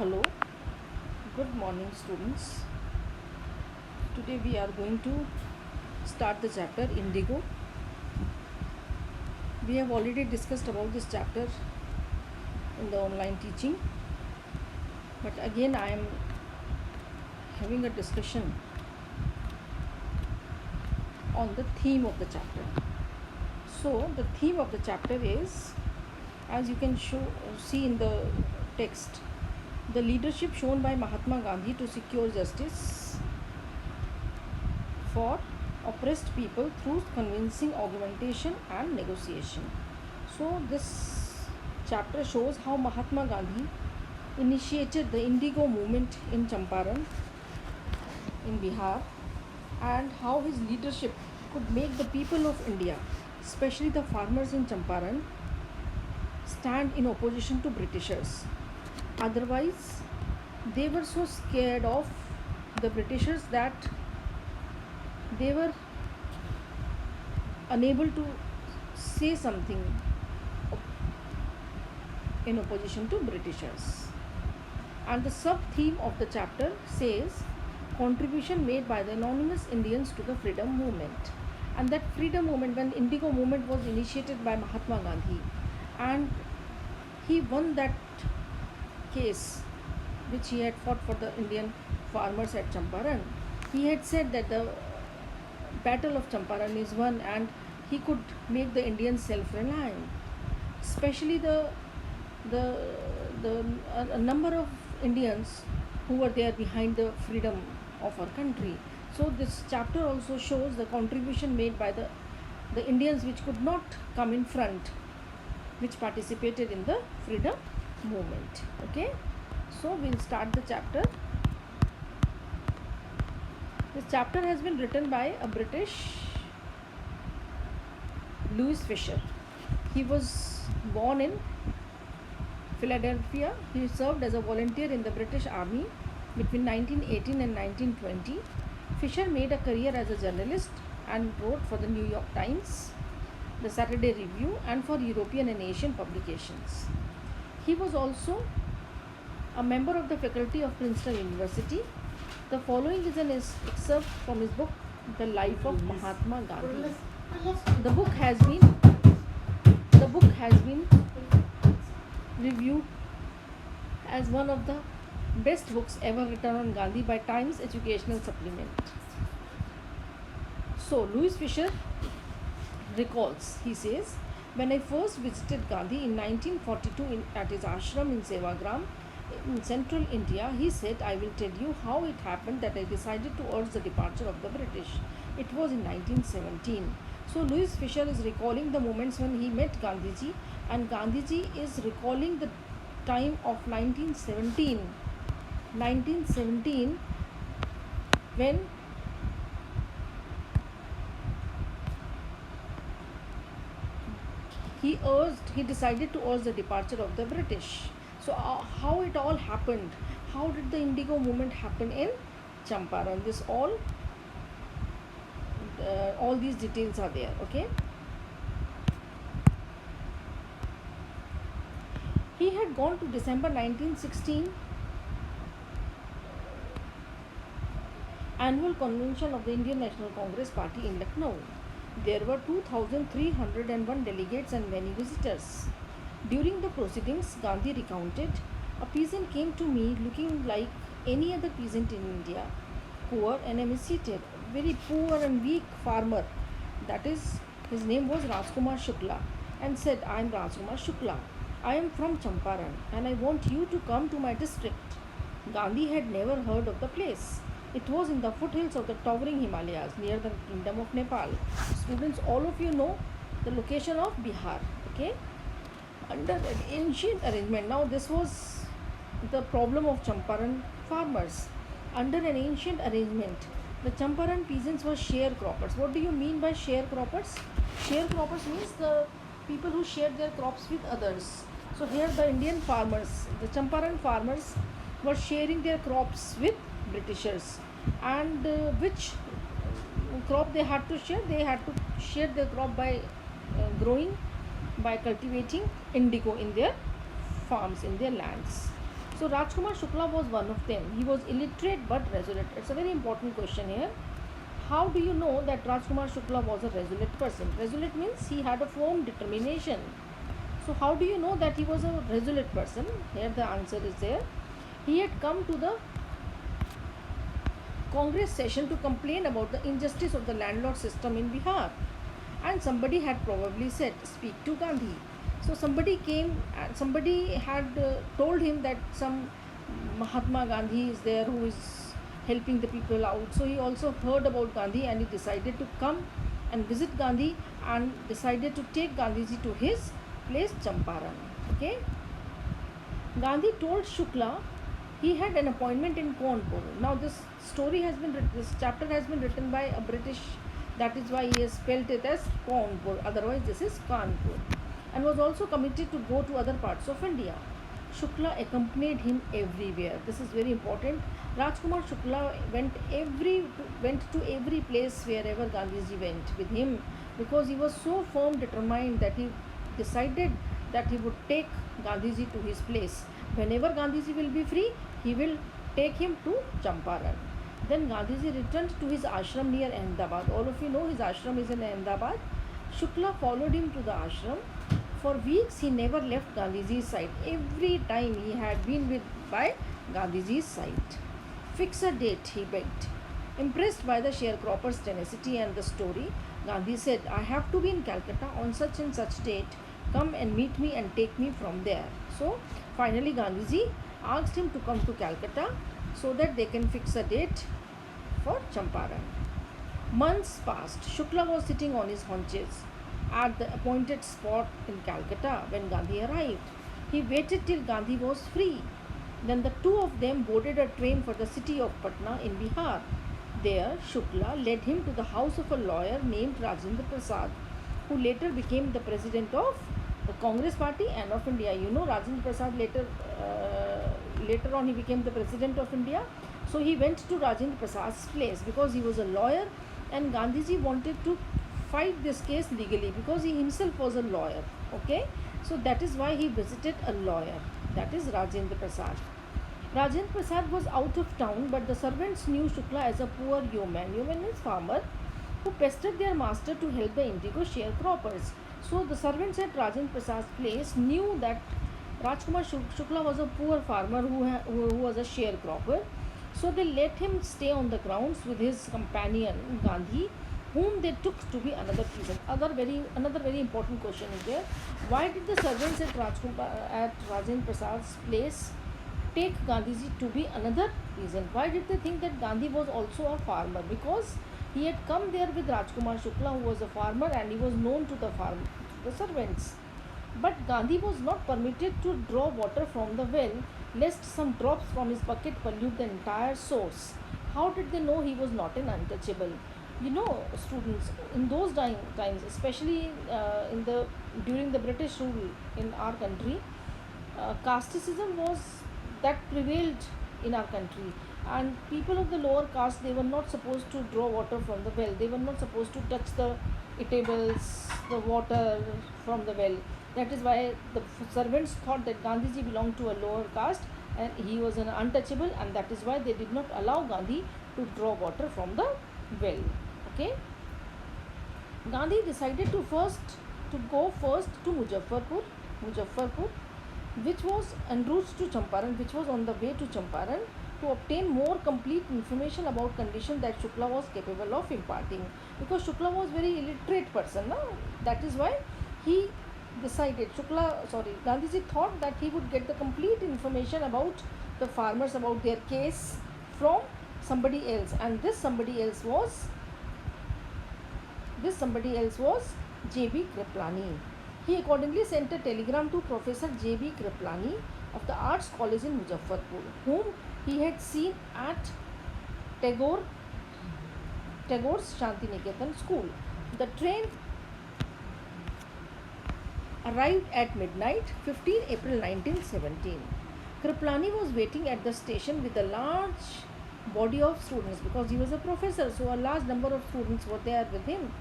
Hello, good morning, students. Today we are going to start the chapter Indigo. We have already discussed about this chapter in the online teaching, but again I am having a discussion on the theme of the chapter. So, the theme of the chapter is, as you can see in the text, the leadership shown by Mahatma Gandhi to secure justice for oppressed people through convincing argumentation and negotiation. So, this chapter shows how Mahatma Gandhi initiated the Indigo movement in Champaran, in Bihar, and how his leadership could make the people of India, especially the farmers in Champaran, stand in opposition to Britishers. Otherwise, they were so scared of the Britishers that they were unable to say something in opposition to Britishers. And the sub-theme of the chapter says contribution made by the anonymous Indians to the freedom movement. And that freedom movement, when Indigo movement was initiated by Mahatma Gandhi, and he won that case which he had fought for the Indian farmers at Champaran. He had said that the battle of Champaran is won and he could make the Indians self-reliant, especially a number of Indians who were there behind the freedom of our country. So this chapter also shows the contribution made by the Indians which could not come in front, which participated in the freedom movement. Okay, so we'll start the chapter. This chapter has been written by a British, Louis Fisher. He was born in Philadelphia. He served as a volunteer in the British Army between 1918 and 1920. Fisher made a career as a journalist and wrote for the New York Times, the Saturday Review, and for European and Asian publications. He was also a member of the faculty of Princeton University. The following is an excerpt from his book, The Life of Mahatma Gandhi. The book has been reviewed as one of the best books ever written on Gandhi by Times Educational Supplement. So, Louis Fisher recalls, he says, when I first visited Gandhi in 1942 at his ashram in Sevagram in central India, he said, I will tell you how it happened that I decided to urge the departure of the British. It was in 1917. So Louis Fisher is recalling the moments when he met Gandhiji, and Gandhiji is recalling the time of 1917 when he decided to urge the departure of the British. So how it all happened, how did the Indigo movement happen in Champaran? This all these details are there. Okay, he had gone to December 1916 annual convention of the Indian National Congress Party in Lucknow. There were 2,301 delegates and many visitors. During the proceedings, Gandhi recounted, a peasant came to me looking like any other peasant in India, poor and emaciated, very poor and weak farmer. That is, his name was Rajkumar Shukla, and said, I am Rajkumar Shukla. I am from Champaran and I want you to come to my district. Gandhi had never heard of the place. It was in the foothills of the towering Himalayas near the kingdom of Nepal. Students, all of you know the location of Bihar. Okay, under an ancient arrangement. Now this was the problem of Champaran farmers. Under an ancient arrangement, the Champaran peasants were sharecroppers. What do you mean by sharecroppers? Sharecroppers means the people who share their crops with others. So here the Indian farmers, the Champaran farmers, were sharing their crops with Britishers, and which crop they had to share? They had to share their crop by cultivating indigo in their farms, in their lands. So Rajkumar Shukla was one of them. He was illiterate but resolute. It's a very important question here. How do you know that Rajkumar Shukla was a resolute person? Resolute means he had a firm determination. So how do you know that he was a resolute person? Here the answer is there. He had come to the Congress session to complain about the injustice of the landlord system in Bihar. And somebody had probably said, speak to Gandhi. So somebody came and somebody had told him that some Mahatma Gandhi is there who is helping the people out. So he also heard about Gandhi and he decided to come and visit Gandhi and decided to take Gandhiji to his place Champaran. Okay. Gandhi told Shukla he had an appointment in Kanpur. Now this this chapter has been written by a British, that is why he has spelled it as Kanpur. Otherwise this is Kanpur. And was also committed to go to other parts of India. Shukla accompanied him everywhere. This is very important. Rajkumar Shukla went to every place wherever Gandhiji went with him, because he was so firm determined that he decided that he would take Gandhiji to his place. Whenever Gandhiji will be free, he will take him to Champaran. Then Gandhiji returned to his ashram near Ahmedabad. All of you know his ashram is in Ahmedabad. Shukla followed him to the ashram. For weeks he never left Gandhiji's side. Every time he had been by Gandhiji's side. Fix a date, he begged. Impressed by the sharecropper's tenacity and the story, Gandhi said, I have to be in Calcutta on such and such date. Come and meet me and take me from there. So finally Gandhiji asked him to come to Calcutta so that they can fix a date for Champaran. Months passed. Shukla was sitting on his haunches at the appointed spot in Calcutta when Gandhi arrived. He waited till Gandhi was free. Then the two of them boarded a train for the city of Patna in Bihar. There, Shukla led him to the house of a lawyer named Rajendra Prasad, who later became the president of the Congress Party and of India. You know, Rajendra Prasad later on he became the president of India. So he went to Rajendra Prasad's place because he was a lawyer, and Gandhiji wanted to fight this case legally because he himself was a lawyer. Okay, so that is why he visited a lawyer, that is Rajendra Prasad. Rajendra Prasad was out of town, but the servants knew Shukla as a poor yeoman. Yeoman means farmer who pestered their master to help the indigo sharecroppers. So the servants at Rajendra Prasad's place knew that Rajkumar Shukla was a poor farmer who was a sharecropper. So they let him stay on the grounds with his companion Gandhi, whom they took to be another prison. Another very important question is there. Why did the servants at Rajendra Prasad's place take Gandhiji to be another prison? Why did they think that Gandhi was also a farmer? Because he had come there with Rajkumar Shukla, who was a farmer, and he was known to the servants. But Gandhi was not permitted to draw water from the well, lest some drops from his bucket pollute the entire source. How did they know he was not an untouchable? You know, students, in those times, especially during the British rule in our country, casteism was that prevailed in our country, and people of the lower caste, they were not supposed to draw water from the well. They were not supposed to touch the eatables, the water from the well. That is why the servants thought that Gandhiji belonged to a lower caste and he was an untouchable, and that is why they did not allow Gandhi to draw water from the well. Okay. Gandhi decided to go first to Muzaffarpur, which was en route to Champaran, which was on the way to Champaran, to obtain more complete information about condition that Shukla was capable of imparting. Because Shukla was very illiterate person, no? That is why he decided, Gandhiji thought that he would get the complete information about the farmers, about their case from somebody else, and this somebody else was J.B. Kriplani. He accordingly sent a telegram to Professor J.B. Kriplani of the Arts College in Muzaffarpur, whom he had seen at Tagore's Shantiniketan school. The train arrived at midnight, 15 April 1917. Kriplani was waiting at the station with a large body of students because he was a professor, so a large number of students were there with him.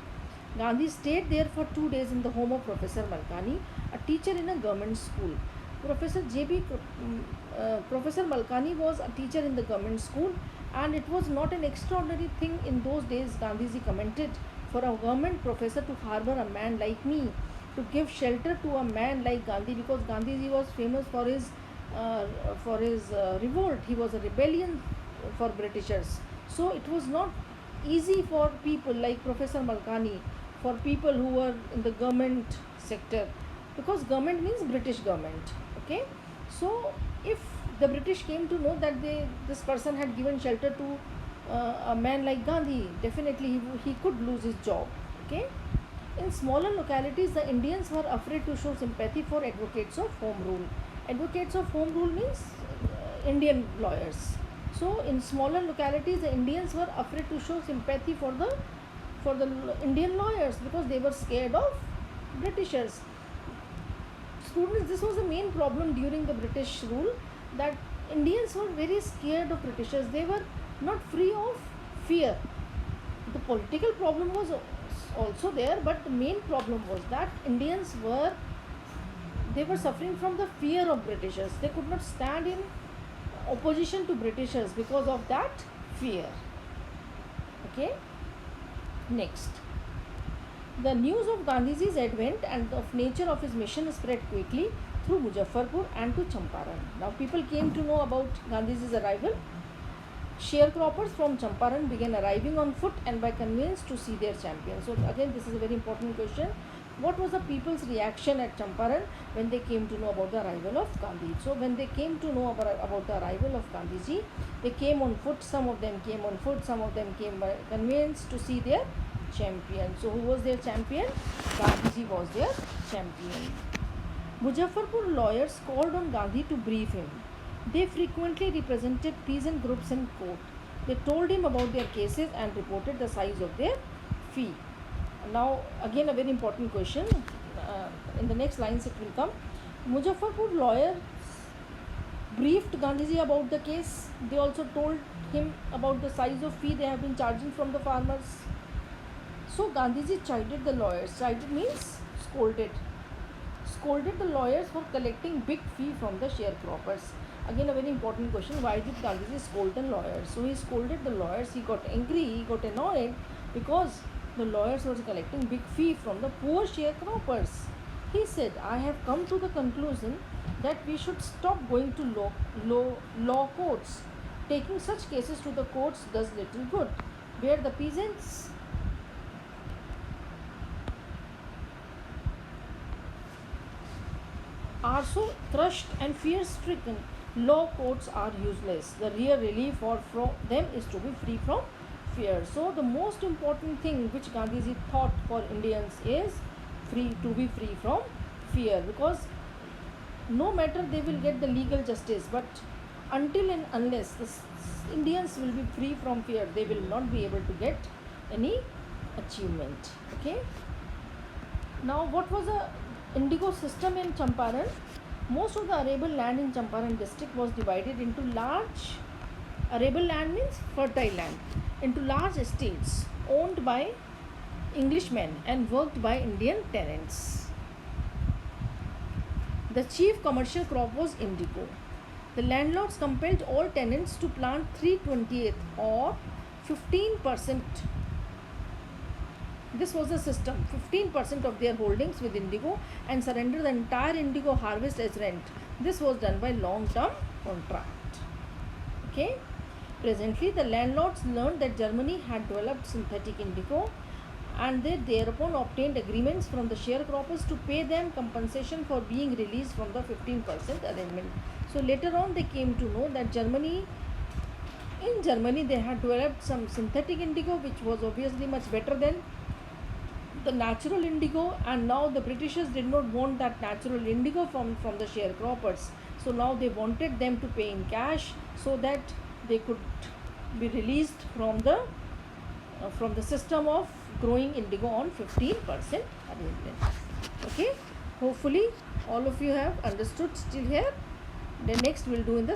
Gandhi stayed there for 2 days in the home of Professor Malkani, a teacher in a government school. Professor Malkani was a teacher in the government school, and it was not an extraordinary thing in those days, Gandhiji commented, for a government professor to harbor a man like me, to give shelter to a man like Gandhi, because Gandhiji was famous for his revolt. He was a rebellion for Britishers. So it was not easy for people like Professor Malkani, for people who were in the government sector, because government means British government. Okay, so if the British came to know that this person had given shelter to a man like Gandhi, definitely he could lose his job. Okay, in smaller localities, the Indians were afraid to show sympathy for advocates of home rule. Advocates of home rule means Indian lawyers. So in smaller localities, the Indians were afraid to show sympathy for the Indian lawyers, because they were scared of Britishers. Students, this was the main problem during the British rule, that Indians were very scared of Britishers. They were not free of fear. The political problem was also there, but the main problem was that Indians were suffering from the fear of Britishers. They could not stand in opposition to Britishers because of that fear. Okay, next, the news of Gandhiji's advent and of nature of his mission spread quickly through Muzaffarpur and to Champaran. Now people came to know about Gandhiji's arrival. Sharecroppers from Champaran began arriving on foot and by conveyance to see their champion. So again, this is a very important question. What was the people's reaction at Champaran when they came to know about the arrival of Gandhi? So when they came to know about the arrival of Gandhiji, they came on foot. Some of them came on foot, some of them came by conveyance to see their champion. So who was their champion? Gandhiji was their champion. Muzaffarpur lawyers called on Gandhi to brief him. They frequently represented peasant groups in court. They told him about their cases and reported the size of their fee. Now again a very important question. In the next lines it will come. Muzaffarpur lawyers briefed Gandhiji about the case. They also told him about the size of fee they have been charging from the farmers. So Gandhiji chided the lawyers. Chided means scolded the lawyers for collecting big fee from the sharecroppers. Again a very important question. Why did Gandhiji scold the lawyers? So he scolded the lawyers. He got angry, he got annoyed because the lawyers were collecting big fee from the poor sharecroppers. He said, I have come to the conclusion that we should stop going to law courts. Taking such cases to the courts does little good. Where the peasants are so crushed and fear-stricken, law courts are useless. The real relief for them is to be free from fear. So the most important thing which Gandhiji thought for Indians is to be free from fear, because no matter they will get the legal justice, but until and unless the Indians will be free from fear, they will not be able to get any achievement. Okay. Now what was the indigo system in Champaran? Most of the arable land in Champaran district was divided into large, arable land means fertile land, into large estates owned by Englishmen and worked by Indian tenants. The chief commercial crop was indigo. The landlords compelled all tenants to plant 3/28 or 15%. This was the system, 15% of their holdings with indigo and surrender the entire indigo harvest as rent. This was done by long-term contract. Okay. Presently, the landlords learned that Germany had developed synthetic indigo, and they thereupon obtained agreements from the sharecroppers to pay them compensation for being released from the 15% arrangement. So later on they came to know that in Germany they had developed some synthetic indigo, which was obviously much better than the natural indigo, and now the Britishers did not want that natural indigo from the sharecroppers. So now they wanted them to pay in cash so that they could be released from the system of growing indigo on 15% arrangement. Okay, hopefully all of you have understood still here. The next we'll do in the